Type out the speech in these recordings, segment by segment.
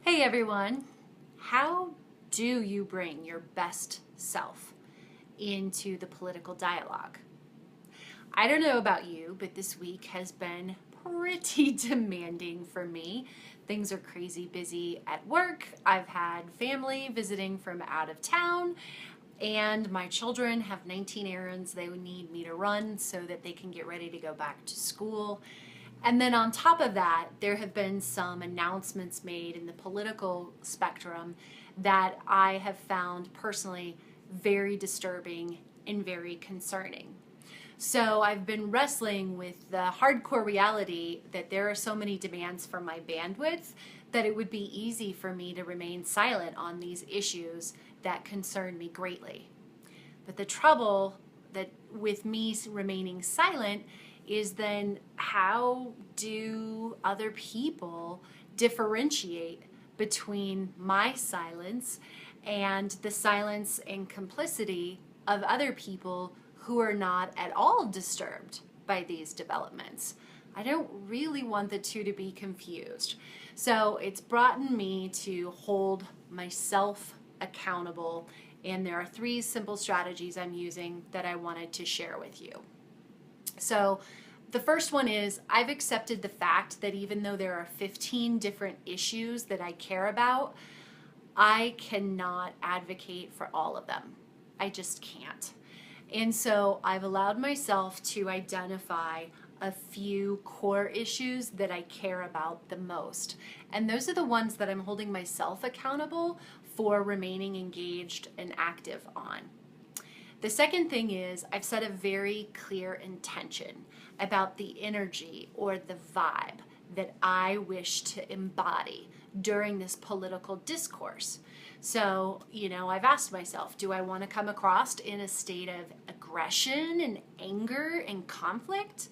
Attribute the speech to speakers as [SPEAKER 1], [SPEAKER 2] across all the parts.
[SPEAKER 1] Hey everyone, how do you bring your best self into the political dialogue? I don't know about you, but this week has been pretty demanding for me. Things are crazy busy at work. I've had family visiting from out of town, and my children have 19 errands they need me to run so that they can get ready to go back to school. And then on top of that, there have been some announcements made in the political spectrum that I have found personally very disturbing and very concerning. So I've been wrestling with the hardcore reality that there are so many demands for my bandwidth that it would be easy for me to remain silent on these issues that concern me greatly. But the trouble that with me remaining silent is then how do other people differentiate between my silence and the silence and complicity of other people who are not at all disturbed by these developments? I don't really want the two to be confused. So it's brought me to hold myself accountable, and there are 3 simple strategies I'm using that I wanted to share with you. So the first one is I've accepted the fact that even though there are 15 different issues that I care about, I cannot advocate for all of them. I just can't. And so I've allowed myself to identify a few core issues that I care about the most. And those are the ones that I'm holding myself accountable for remaining engaged and active on. The second thing is I've set a very clear intention about the energy or the vibe that I wish to embody during this political discourse. So, I've asked myself, do I want to come across in a state of aggression and anger and conflict?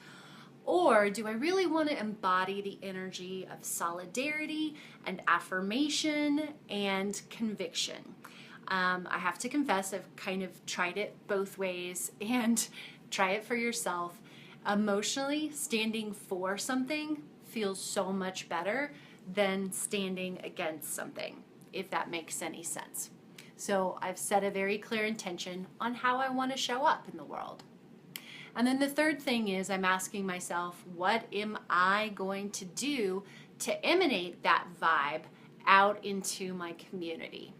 [SPEAKER 1] Or do I really want to embody the energy of solidarity and affirmation and conviction? I have to confess, I've kind of tried it both ways, and try it for yourself. Emotionally, standing for something feels so much better than standing against something, if that makes any sense. So I've set a very clear intention on how I want to show up in the world. And then the third thing is I'm asking myself, what am I going to do to emanate that vibe out into my community?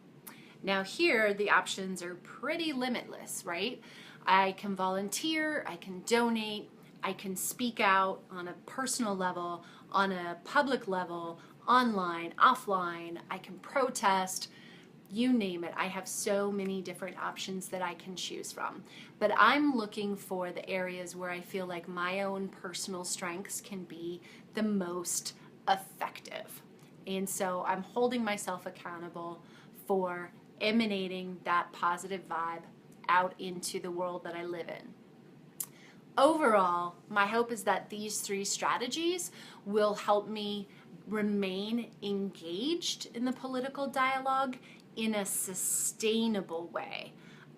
[SPEAKER 1] Now here, the options are pretty limitless, right? I can volunteer, I can donate, I can speak out on a personal level, on a public level, online, offline, I can protest, you name it. I have so many different options that I can choose from. But I'm looking for the areas where I feel like my own personal strengths can be the most effective. And so I'm holding myself accountable for emanating that positive vibe out into the world that I live in. Overall, my hope is that these 3 strategies will help me remain engaged in the political dialogue in a sustainable way.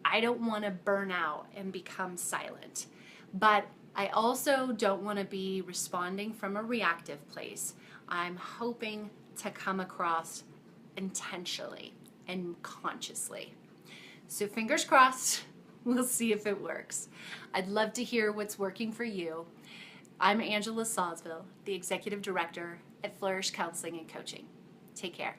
[SPEAKER 1] I don't want to burn out and become silent, but I also don't want to be responding from a reactive place. I'm hoping to come across intentionally and consciously. So fingers crossed, we'll see if it works. I'd love to hear what's working for you. I'm Angela Sawsville, the Executive Director at Flourish Counseling and Coaching. Take care.